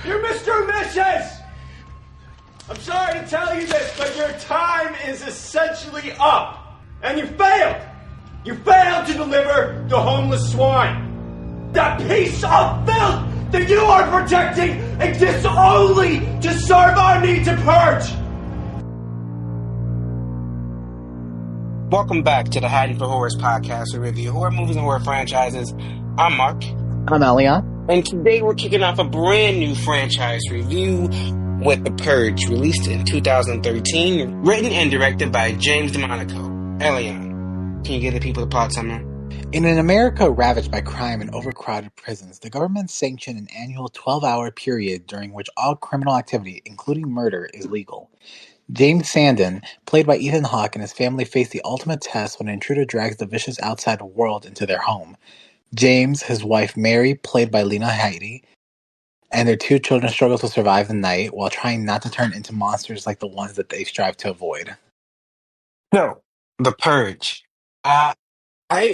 You're Mr. and Mrs. I'm sorry to tell you this, but your time is essentially up. And you failed. You failed to deliver the homeless swine. That piece of filth that you are protecting exists only to serve our need to purge. Welcome back to the Hiding for Horrors podcast, where we review horror movies and horror franchises. I'm Mark, I'm Elion. and today we're kicking off a brand new franchise review with The Purge, released in 2013, written and directed by James DeMonaco. Elion, can you give the people the plot summary? In an America ravaged by crime and overcrowded prisons, the government sanctioned an annual 12-hour period during which all criminal activity, including murder, is legal. James Sandon, played by Ethan Hawke, and his family face the ultimate test when an intruder drags the vicious outside world into their home. James, his wife Mary, played by Lena Headey, and their two children struggle to survive the night while trying not to turn into monsters like the ones that they strive to avoid. So, The Purge. I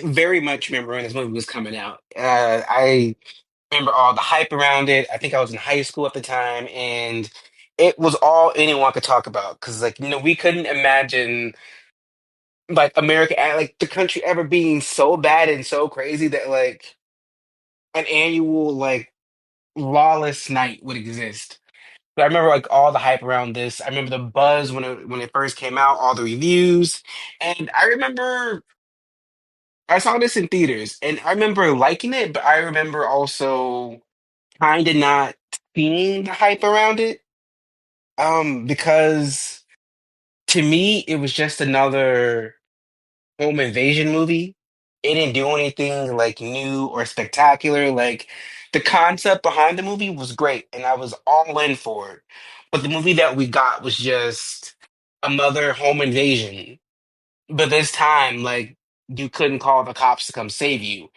very much remember when this movie was coming out. I remember all the hype around it. I think I was in high school at the time, and it was all anyone could talk about. Because, like, we couldn't imagine like America, like the country ever being so bad and so crazy that like an annual like lawless night would exist. But I remember like all the hype around this. I remember the buzz when it first came out, all the reviews, and I remember I saw this in theaters, and I remember liking it, but I remember also kind of not seeing the hype around it. Because to me, it was just another home invasion movie. It didn't do anything like new or spectacular. Like the concept behind the movie was great, and I was all in for it. But the movie that we got was just another home invasion. But this time, like you couldn't call the cops to come save you.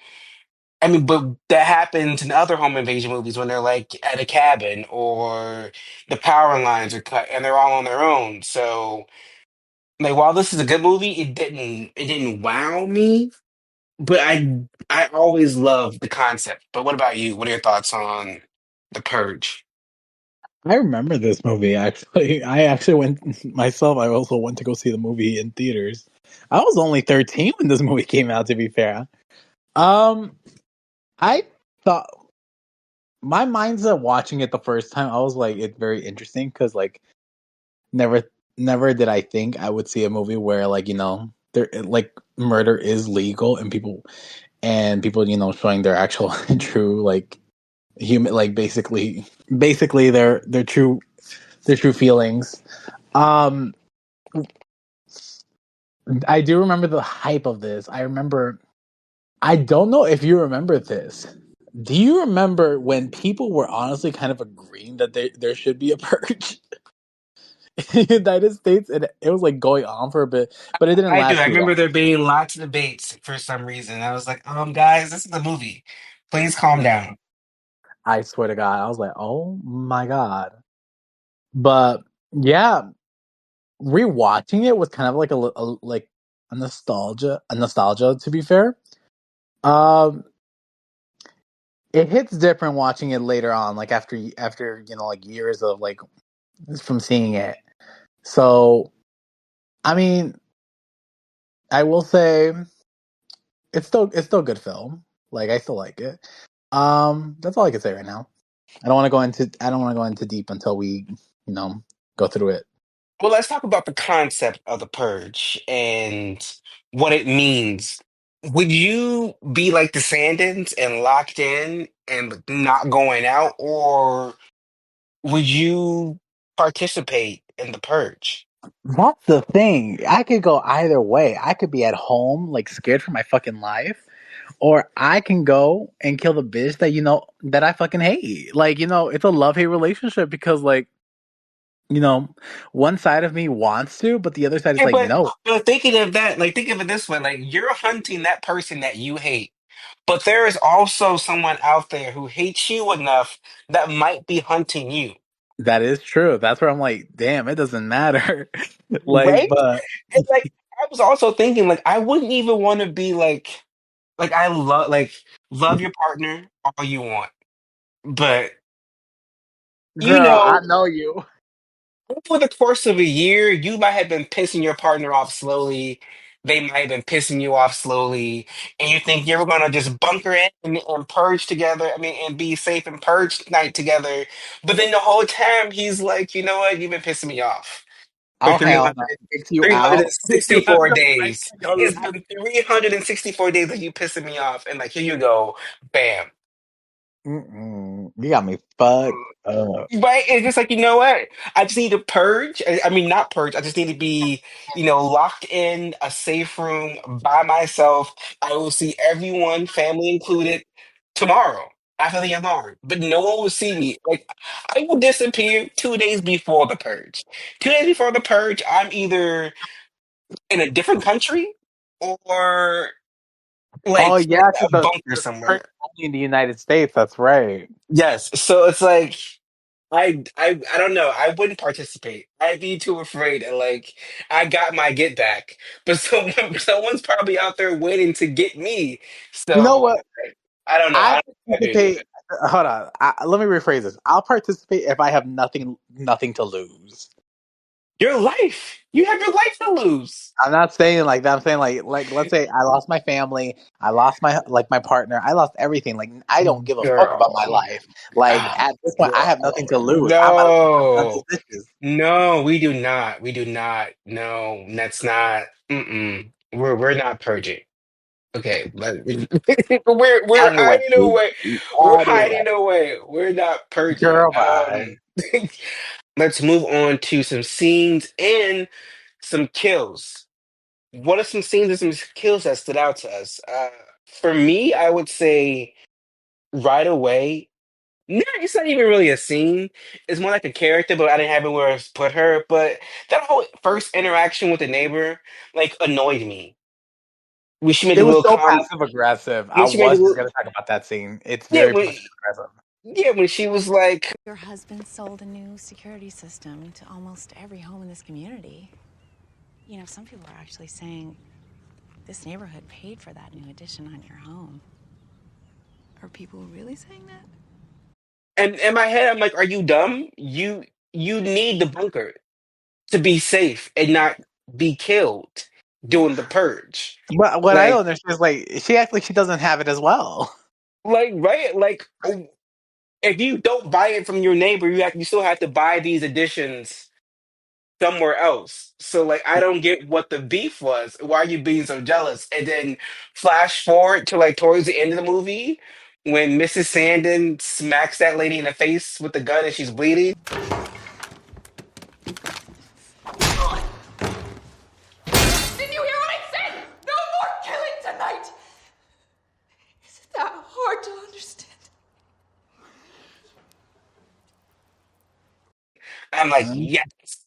I mean, but that happens in other home invasion movies when they're like at a cabin or the power lines are cut and they're all on their own. So, like, while this is a good movie, it didn't wow me. But I always loved the concept. But what about you? What are your thoughts on The Purge? I remember this movie actually. I actually went myself. I also went to go see the movie in theaters. I was only 13 when this movie came out. To be fair, um, I thought my mindset watching it the first time, I was like, it's very interesting because like never, never did I think I would see a movie where like there like murder is legal and people showing their actual true like human like basically their true feelings. Um, I do remember the hype of this. I remember. I don't know if you remember this. Do you remember when people were honestly kind of agreeing that there should be a purge in the United States, and it was like going on for a bit, but it didn't I do. last I too remember long. there being lots of debates for some reason. I was like, guys, this is a movie. Please calm down. I swear to God, I was like, oh my God. But yeah, rewatching it was kind of like like a nostalgia. To be fair, um, it hits different watching it later on, like after like years of like from seeing it. So, I mean, I will say it's still a good film. Like I still like it. That's all I can say right now. I don't want to go into deep until we go through it. Well, let's talk about the concept of the purge and what it means. Would you be like the Sandins and locked in and not going out, or would you participate in the purge? That's the thing. I could go either way. I could be at home, like scared for my fucking life, or I can go and kill the bitch that I fucking hate. Like it's a love hate relationship because like you know, one side of me wants to, but the other side is Yeah, like, but thinking of that, like think of it this way: like you're hunting that person that you hate, but there is also someone out there who hates you enough that might be hunting you. that is true. That's where I'm like, damn, it doesn't matter. like, Right? but And like I was also thinking like I wouldn't even want to be like I love your partner all you want. But you Girl, I know, know you. over the course of a year, you might have been pissing your partner off slowly. They might have been pissing you off slowly, and you think you're gonna just bunker in and purge together. I mean, and be safe and purge night together. But then the whole time, he's like, you know what? You've been pissing me off for Oh hell no! Kicks you out. You have 364 to break days. your It's life. been 364 days of you pissing me off, and like, here you go, bam. Mm-mm. You got me fucked up. Right? It's just like, you know what? I just need to purge. I mean, not purge. I just need to be, locked in a safe room by myself. I will see everyone, family included, tomorrow after the alarm. But no one will see me. Like, I will disappear 2 days before the purge. 2 days before the purge, I'm either in a different country or Oh like in yeah, a because bunker the purge somewhere. is only in the United States. That's right. Yes. So it's like, I don't know. I wouldn't participate. I'd be too afraid. And like I got my get back, but someone's probably out there waiting to get me. You know So what? I don't know. I I don't know if I do participate. it. Hold on. Let me rephrase this. I'll participate if I have nothing to lose. Your life. You have your life to lose. I'm not saying like that. I'm saying like let's say I lost my family, I lost my partner, I lost everything. Like I don't give a fuck about my Girl. life. Like Oh, at this point, I girl. have nothing to lose. I might as well just run No. these bitches. No, we do not. We do not. No, that's not. Mm-mm. We're not purging. Okay, but we're Anyway, hiding away. We're anyway, hiding away. We're not purging. girl, bye. Let's move on to some scenes and some kills. What are some scenes and some kills that stood out to us? For me, I would say right away. No, it's not even really a scene. It's more like a character, but I didn't have anywhere to put her. But that whole first interaction with the neighbor, like, annoyed me. When she made It the was little so comment, passive aggressive. I when she made the was just little, gonna talk about that scene. It's yeah, very when passive aggressive. yeah, when she was like, Your husband sold a new security system to almost every home in this community. You know, some people are actually saying this neighborhood paid for that new addition on your home. Are people really saying that? and in my head, I'm like, are you dumb? You need the bunker to be safe and not be killed doing the purge. But what I don't Like, understand is like she acts like she doesn't have it as well. right? Like, if you don't buy it from your neighbor, you still have to buy these additions somewhere else. So like I don't get what the beef was. Why are you being so jealous? And then flash forward to like towards the end of the movie when Mrs. Sandin smacks that lady in the face with the gun and she's bleeding. Didn't you hear what I said? No more killing tonight! Is it that hard to understand? I'm like, Mhm. yes,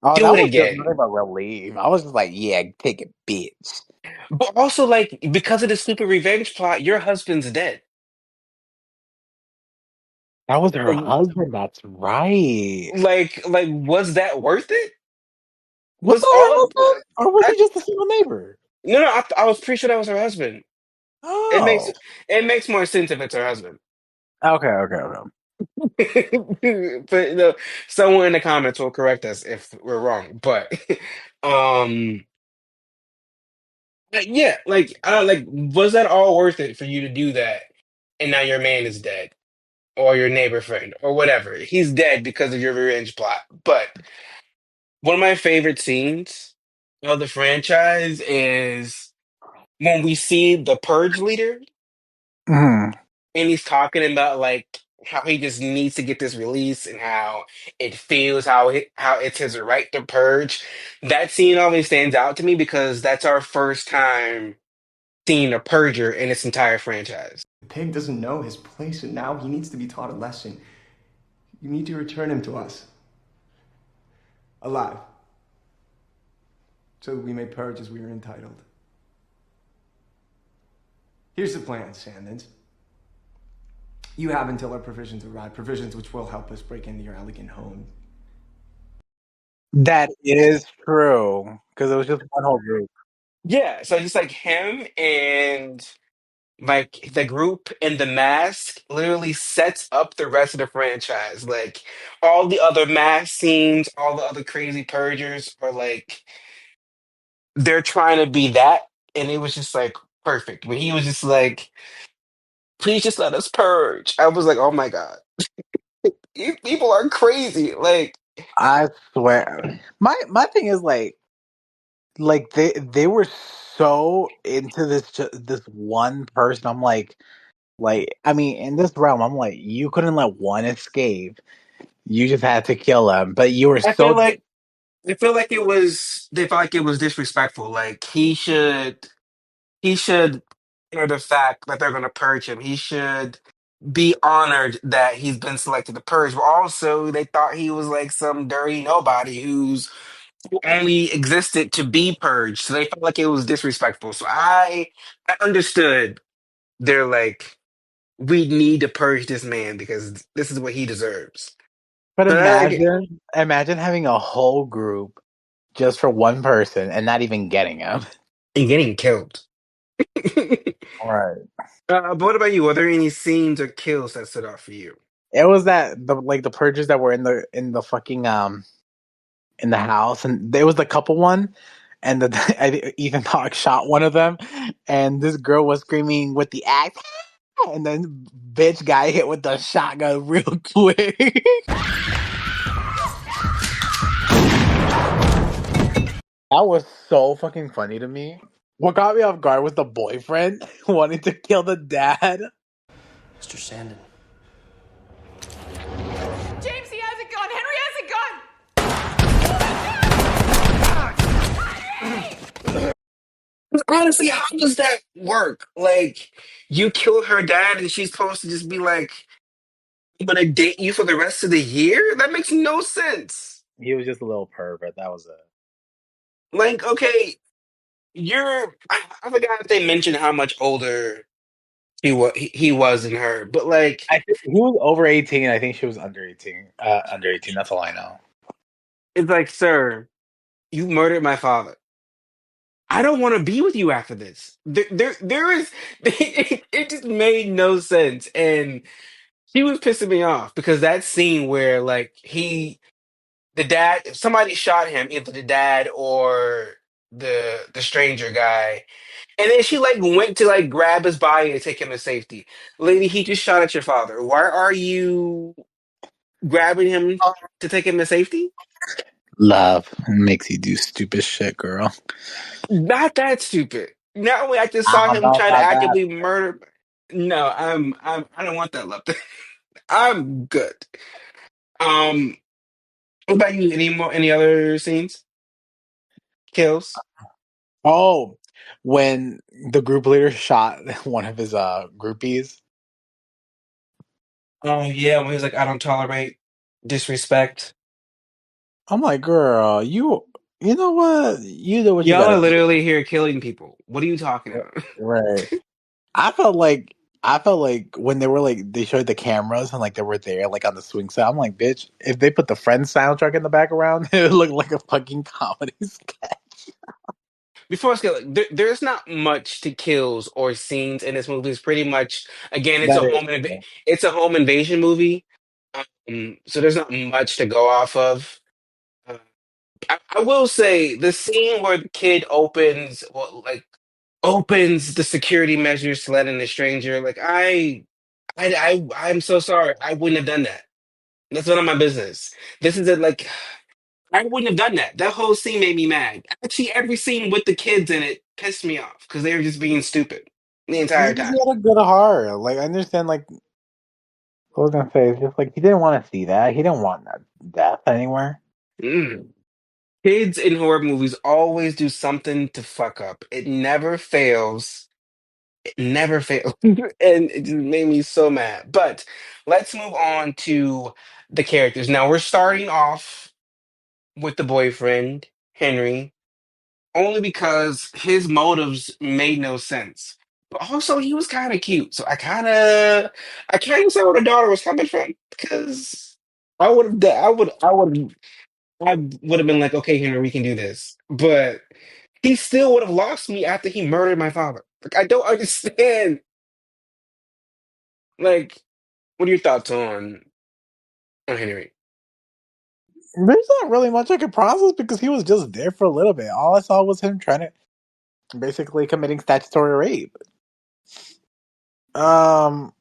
Oh, do that it was just again. nothing but relief. I was just like, yeah, take it, bitch. But also like because of the stupid revenge plot, your husband's dead. That was her husband. That's right. Like was that worth it? Was Was that her all of husband, or was I, he just a single neighbor? no, I was pretty sure that was her husband. It makes Oh, it makes more sense if it's her husband. okay, okay, okay. But someone in the comments will correct us if we're wrong. But um, yeah, like, was that all worth it for you to do that? And now your man is dead, or your neighbor friend, or whatever. He's dead because of your revenge plot. But one of my favorite scenes of the franchise is when we see the Purge leader Mhm. and he's talking about like how he just needs to get this release and how it feels how it's his right to purge. That scene always stands out to me because that's our first time seeing a purger in its entire franchise. The pig doesn't know his place, and now he needs to be taught a lesson. You need to return him to us, alive, so that we may purge as we are entitled. Here's the plan, Sandins. You have until our provisions arrive, provisions which will help us break into your elegant home. That is true because it was just one whole group. Yeah, so just like him and Like the group and the mask literally sets up the rest of the franchise. Like all the other mask scenes, all the other crazy purgers are like they're trying to be that, and it was just like perfect. When he was just like, "Please just let us purge," I was like, "Oh my God, you people are crazy!" Like, I swear. My thing is like they were so into this one person. I'm like I mean, in this realm, I'm like, you couldn't let one escape. You just had to kill him. But you were I feel so like I feel like it was they felt like it was disrespectful. Like he should honor the fact that they're going to purge him. He should be honored that he's been selected to purge. But also, they thought he was like some dirty nobody who only existed to be purged. So they felt like it was disrespectful. So I understood. They're like, we need to purge this man because this is what he deserves. but But imagine having a whole group just for one person and not even getting him. and getting killed. Right. But what about you? Are there any scenes or kills that stood out for you? It was that the purges that were in the fucking in the house, and there was the couple one, and Ethan Hawke shot one of them, and this girl was screaming with the axe, and then bitch got hit with the shotgun real quick. That was so fucking funny to me. What got me off guard was the boyfriend wanting to kill the dad. Mr. Sandin. James, he has a gun. Henry has a gun. Honestly, how does that work? Like, you kill her dad and she's supposed to just be like, I'm gonna date you for the rest of the year? That makes no sense. He was just a little pervert. That was it. Like, okay, I forgot if they mentioned how much older he was than her, but like, I think he was over 18. I think she was under 18. Under 18. That's all I know. it's like, sir, you murdered my father. I don't want to be with you after this. There is, it just made no sense. And she was pissing me off because that scene where like the dad, somebody shot him, either the dad or the stranger guy, and then she like went to like grab his body and take him to safety. Lady, he just shot at your father. Why are you grabbing him to take him to safety? Love makes you do stupid shit, girl. Not that stupid. Not only I just I saw don't him know try to about that. actively murder. No, I don't want that love. I'm good. Um, what about you? Any other scenes? Kills? Oh, when the group leader shot one of his groupies. Oh yeah, when he was like, I don't tolerate disrespect. I'm like, girl, you know what? You do what you Y'all are gotta do. literally here killing people. What are you talking about? Right. I felt like when they were like they showed the cameras and like they were there like on the swing set. I'm like, bitch, if they put the Friends soundtrack in the background, it would look like a fucking comedy sketch. Before I go, there's not much to kills or scenes in this movie. It's pretty much again, That is it's a home invasion movie. So there's not much to go off of. Uh, I will say the scene where the kid opens the security measures to let in a stranger. Like I'm so sorry. I wouldn't have done that. That's none of my business. This is like I wouldn't have done that. That whole scene made me mad. Actually, every scene with the kids in it pissed me off because they were just being stupid the entire maybe time. he had a good heart. Like I understand. Like I was gonna say, it's just like he didn't want to see that. He didn't want that death anywhere. Mm. Kids in horror movies always do something to fuck up. It never fails. It never fails. And it just made me so mad. But let's move on to the characters. Now we're starting off with the boyfriend, Henry, only because his motives made no sense. But also he was kind of cute. So I kind of saw where the daughter was coming from because I would have been like, okay, Henry, we can do this. But he still would have lost me after he murdered my father. Like I don't understand. Like, what are your thoughts on Henry? There's not really much I could process because he was just there for a little bit. All I saw was him trying to basically committing statutory rape. Um,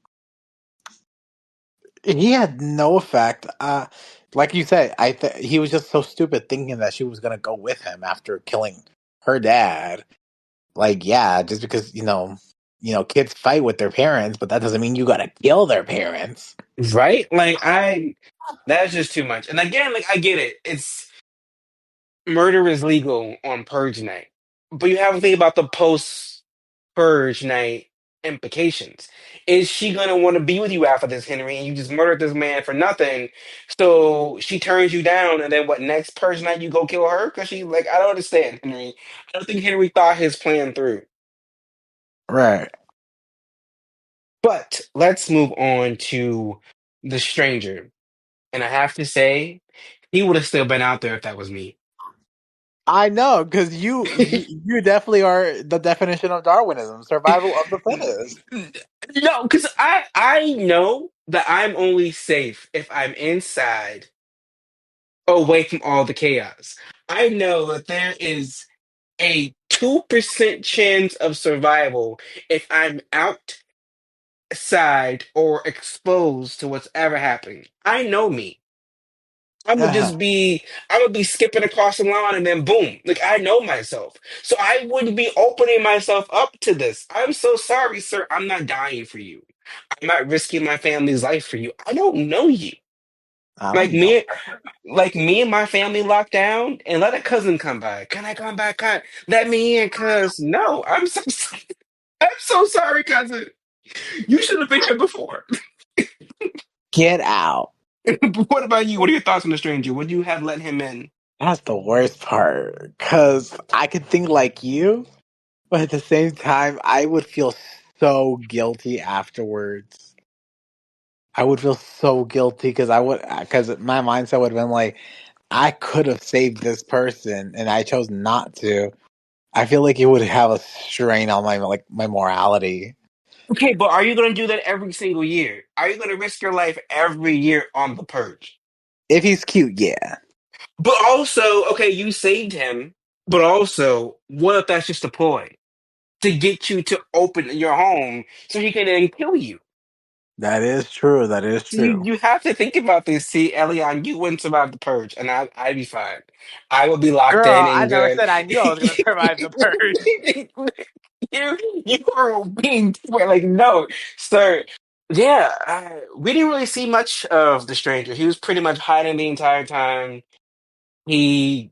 he had no effect. Like you said, he was just so stupid thinking that she was gonna go with him after killing her dad. Like, yeah, just because kids fight with their parents, but that doesn't mean you gotta kill their parents. Right? Like, that's just too much. And again, like, I get it. It's murder is legal on Purge night, but you have to think about the post Purge night implications. Is she gonna want to be with you after this, Henry? And you just murdered this man for nothing, so she turns you down, and then what? Next Purge night, you go kill her because she like I don't understand, Henry. I don't think Henry thought his plan through. Right. But let's move on to the stranger, and I have to say, he would have still been out there if that was me. I know, because you definitely are the definition of Darwinism, survival of the fittest. No, because I know that I'm only safe if I'm inside, away from all the chaos. I know that there is a 2% chance of survival if I'm outside or exposed to what's ever happening. I know me. Uh-huh. I'm gonna be skipping across the line and then boom. Like I know myself. So I wouldn't be opening myself up to this. I'm so sorry, sir. I'm not dying for you. I'm not risking my family's life for you. I don't know you. I Like don't know. me and my family locked down and let a cousin come by. Can I come back? Let me in, cuz no, I'm so sorry. I'm so sorry, cousin. You should have been here before. Get out. But what about you? What are your thoughts on the stranger? Would you have let him in? That's the worst part. Because I could think like you, but at the same time, I would feel so guilty afterwards. I would feel so guilty because my mindset would have been like, I could have saved this person and I chose not to. I feel like it would have a strain on my morality. Okay, but are you going to do that every single year? Are you going to risk your life every year on the purge? If he's cute, yeah. But also, okay, you saved him, but also, what if that's just a ploy to get you to open your home so he can then kill you? That is true. That is true. You have to think about this. See, Elion, you wouldn't survive the purge, and I'd be fine. I would be locked in Girl, I and never good. said I knew I was gonna survive the purge. You are being like no, sir. Yeah, we didn't really see much of the stranger. He was pretty much hiding the entire time. He,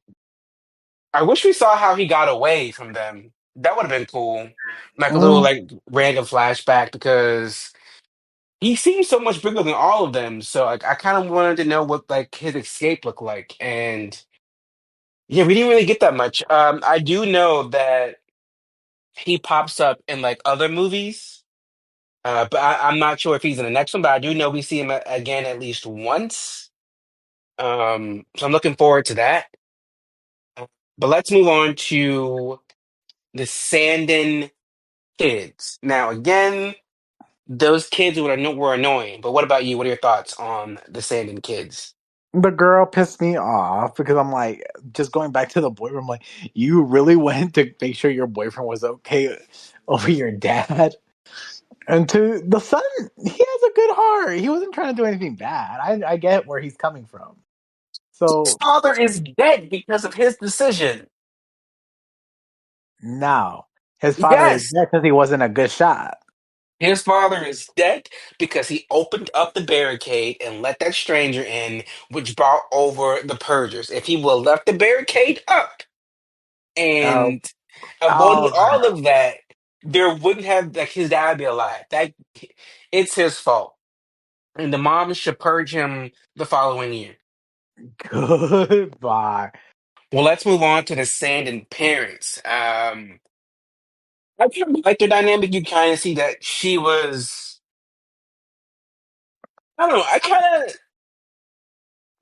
I wish we saw how he got away from them. That would have been cool, like a little Mm, like random flashback because he seems so much bigger than all of them. So like, I kind of wanted to know what like his escape looked like, and yeah, we didn't really get that much. I do know that he pops up in like other movies. But I'm not sure if he's in the next one, but I do know we see him again at least once. So I'm looking forward to that. Uh, But let's move on to the Sandin kids. Now, again, those kids were annoying. But what about you? What are your thoughts on the Sandin kids? the girl pissed me off because I'm like, just going back to the boyfriend. I'm like, you really went to make sure your boyfriend was okay over your dad. And to the son, he has a good heart. He wasn't trying to do anything bad. I get where he's coming from. His So father is dead because of his decision. now his father is Yes, dead because he wasn't a good shot. his father is dead because he opened up the barricade and let that stranger in, which brought over the purgers. If he would have left the barricade up Oh, and avoided oh, all of that, there wouldn't have like his dad be alive. That it's his fault, and the mom should purge him the following year. goodbye. Well, let's move on to the Sandin parents. I kind of like their dynamic. You kind of see that she was. I don't know. I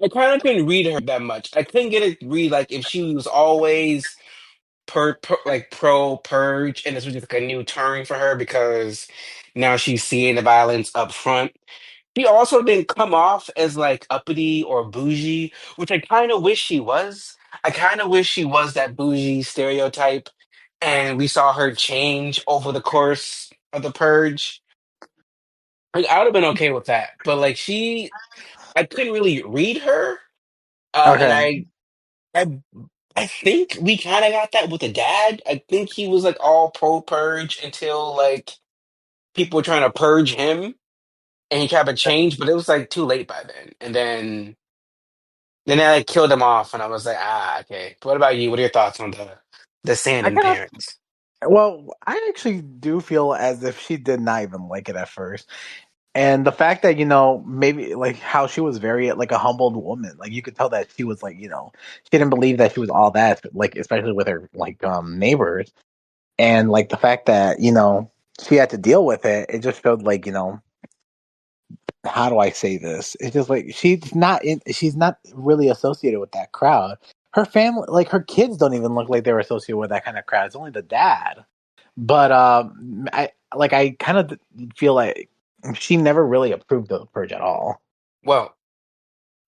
kind of couldn't read her that much. I couldn't get a read like if she was always like pro purge, and this was just like a new turn for her because now she's seeing the violence up front. She also didn't come off as like uppity or bougie, which I kind of wish she was. I kind of wish she was that bougie stereotype, and we saw her change over the course of the purge. Like, I would have been okay with that, but like I couldn't really read her, and Okay. I, I think we kind of got that with the dad. I think he was like all pro purge until like people were trying to purge him, and he kind of changed, but it was like too late by then, and then they like killed him off, and I was like, ah, okay. What about you? What are your thoughts on the I Sandin kind of parents? well, I actually do feel as if she did not even like it at first. And the fact that, maybe like how she was very like a humbled woman. Like you could tell that she was like, she didn't believe that she was all that, like especially with her like neighbors. And like the fact that, she had to deal with it, it just showed like, how do I say this? It's just like she's not really associated with that crowd. Her family, like her kids don't even look like they were associated with that kind of crowd. It's only the dad. But I kind of feel like she never really approved of Purge at all. Well,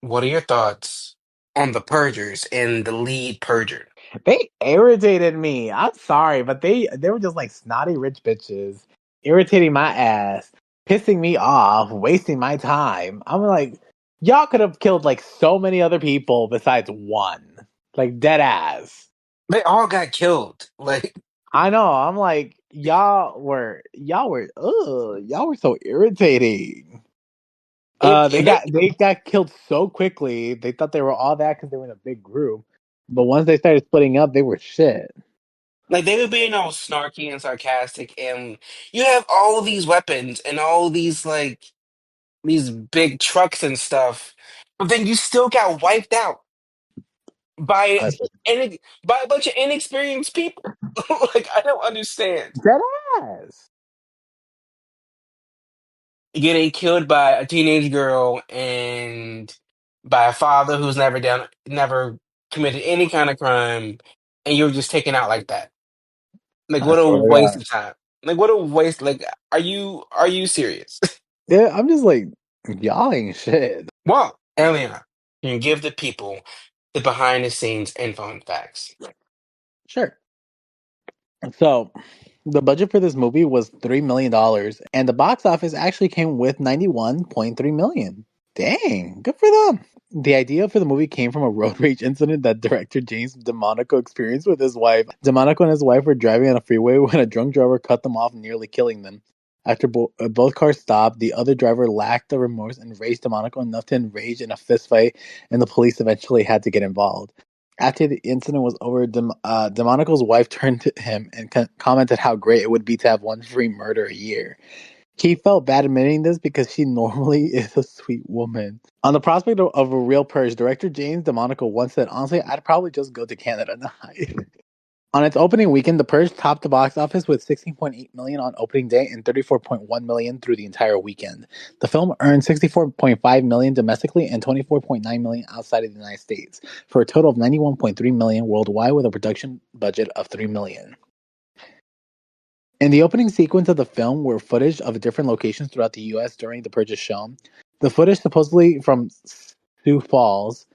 what are your thoughts on the Purgers and the lead Purger? They irritated me. I'm sorry, but they were just like snotty rich bitches, irritating my ass, pissing me off, wasting my time. I'm like, y'all could have killed like so many other people besides one, like dead ass. They all got killed. Like, I know. I'm like, y'all were so irritating. and They got killed so quickly. They thought they were all that because they were in a big group, but once they started splitting up, they were shit. like they were being all snarky and sarcastic, and you have all these weapons and all these like these big trucks and stuff, but then you still got wiped out by by a bunch of inexperienced people. Like, I don't understand. Dead ass. Getting killed by a teenage girl and by a father who's never committed any kind of crime, and you're just taken out like that. Like, I what a swear to waste God. of time. Like, what a waste. Like, are you serious? Yeah, I'm just like, y'all ain't shit. Well, Eliana, can you give the people the behind the scenes info and facts? Sure. So, the budget for this movie was $3 million, and the box office actually came with 91.3 million. Dang, good for them. The idea for the movie came from a road rage incident that director James DeMonico experienced with his wife. DeMonico and his wife were driving on a freeway when a drunk driver cut them off, nearly killing them. After both cars stopped, the other driver lacked the remorse and raged DeMonico enough to enrage in a fistfight, and the police eventually had to get involved. After the incident was over, DeMonico's wife turned to him and commented how great it would be to have one free murder a year. He felt bad admitting this because she normally is a sweet woman. On the prospect of a real purge, director James DeMonico once said, "Honestly, I'd probably just go to Canada and hide." On its opening weekend, The Purge topped the box office with 16.8 million on opening day and 34.1 million through the entire weekend. The film earned 64.5 million domestically and 24.9 million outside of the United States, for a total of 91.3 million worldwide with a production budget of 3 million. In the opening sequence of the film were footage of different locations throughout the US during The Purge's shown. The footage supposedly from Sioux Falls,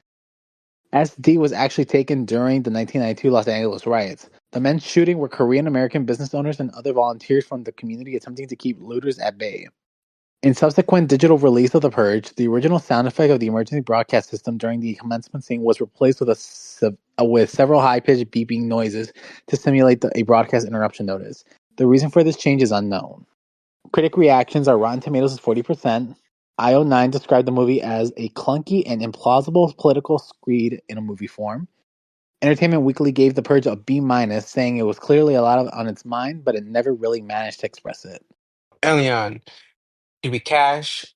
SD was actually taken during the 1992 Los Angeles riots. The men shooting were Korean American business owners and other volunteers from the community attempting to keep looters at bay. In subsequent digital release of The Purge, the original sound effect of the emergency broadcast system during the commencement scene was replaced with several high-pitched beeping noises to simulate a broadcast interruption notice. The reason for this change is unknown. Critic reactions are Rotten Tomatoes is 40%. IO9 described the movie as a clunky and implausible political screed in a movie form. Entertainment Weekly gave The Purge a B minus, saying it was clearly a lot on its mind, but it never really managed to express it. Elian, do we cash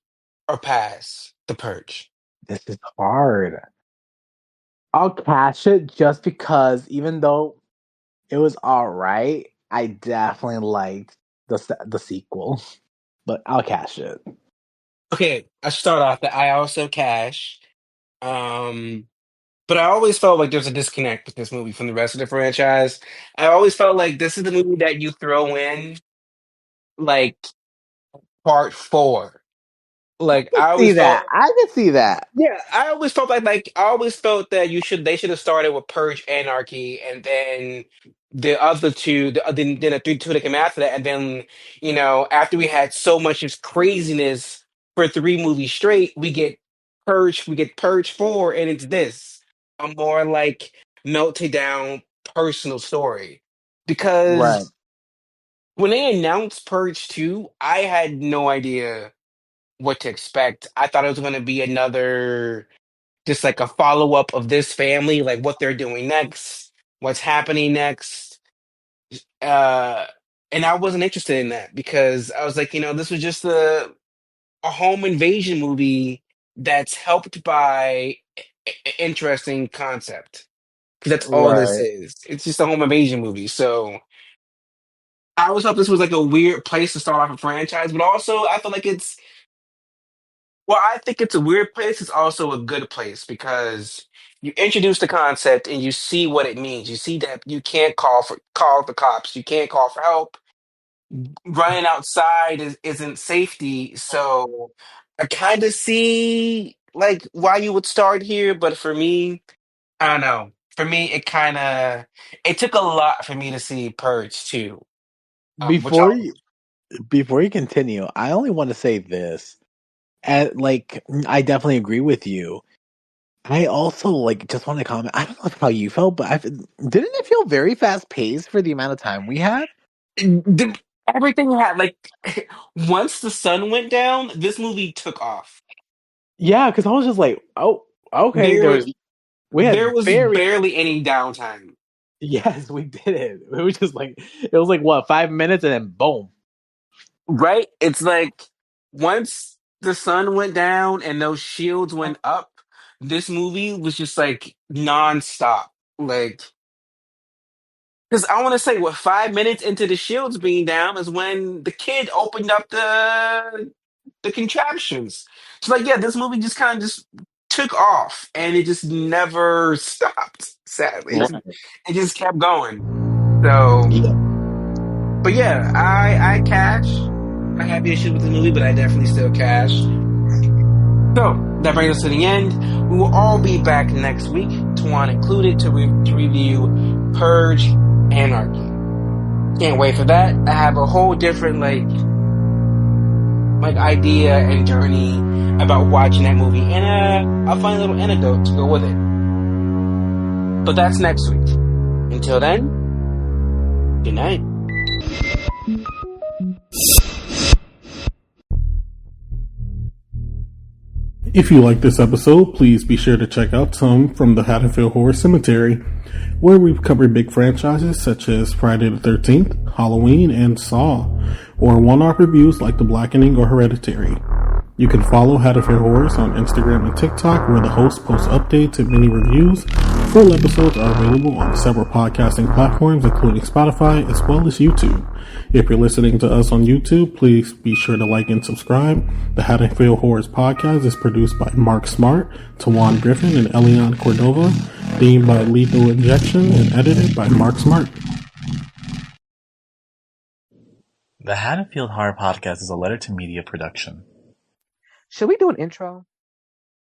or pass the purge? This is hard. I'll cash it just because even though it was alright, I definitely liked the sequel. But I'll cash it. Okay, I start off that I also cash. Um, But I always felt like there's a disconnect with this movie from the rest of the franchise. I always felt like this is the movie that you throw in like part four. Like I could I see always that. felt I could see that. Yeah, I always felt like I always felt that they should have started with Purge Anarchy and then the other two then the two that came after that, and then after we had so much just craziness for 3 movies straight, we get Purge 4, and it's this a more like melted down personal story. Right. Because when they announced Purge 2, I had no idea what to expect. I thought it was going to be another just like a follow up of this family, like what they're doing next, what's happening next. Uh, and I wasn't interested in that because I was like, this was just a home invasion movie that's helped by interesting concept. Because that's all this Right. is. It's just a home invasion movie. So I always thought this was like a weird place to start off a franchise, but also I feel like I think it's a weird place. It's also a good place because you introduce the concept and you see what it means. You see that you can't call the cops. You can't call for help. Running outside isn't safety. So I kind of see like why you would start here, but for me, I don't know. For me, it took a lot for me to see Purge too. Which I Before you before you continue, I only want to say this. Like, I definitely agree with you. I also like just want to comment. I don't know how you felt, but didn't it feel very fast paced for the amount of time we had? the, everything had like once the sun went down, this movie took off. Yeah, because I was just like, oh, okay. There was We there had was very barely any downtime, yes, we did it. It was just like it was like what 5 minutes and then boom. right? It's like once the sun went down and those shields went up, this movie was just like nonstop. Like, because I want to say, what, 5 minutes into the shields being down is when the kid opened up the contraptions. So, like, yeah, this movie just kind of just took off and it just never stopped. Sadly, Right. it just kept going. So. Yeah. But yeah, I cash. I have issues with the movie, but I definitely still cash. So that brings us to the end. We will all be back next week, Tuan included, to review Purge Anarchy. Can't wait for that. I have a whole different like idea and journey about watching that movie, and I'll find a little anecdote to go with it. But that's next week. Until then, good night. If you like this episode, please be sure to check out some from the Haddonfield Horror Cemetery, where we've covered big franchises such as Friday the 13th, Halloween, and Saw, or one-off reviews like The Blackening or Hereditary. You can follow Haddonfield Horrors on Instagram and TikTok, where the host posts updates and mini reviews. Full episodes are available on several podcasting platforms, including Spotify, as well as YouTube. If you're listening to us on YouTube, please be sure to like and subscribe. The Haddonfield Horrors podcast is produced by Mark Smart, Tawan Griffin, and Elian Cordova, themed by Lethal Injection, and edited by Mark Smart. The Haddonfield Horror Podcast is a letter to media production. Should we do an intro?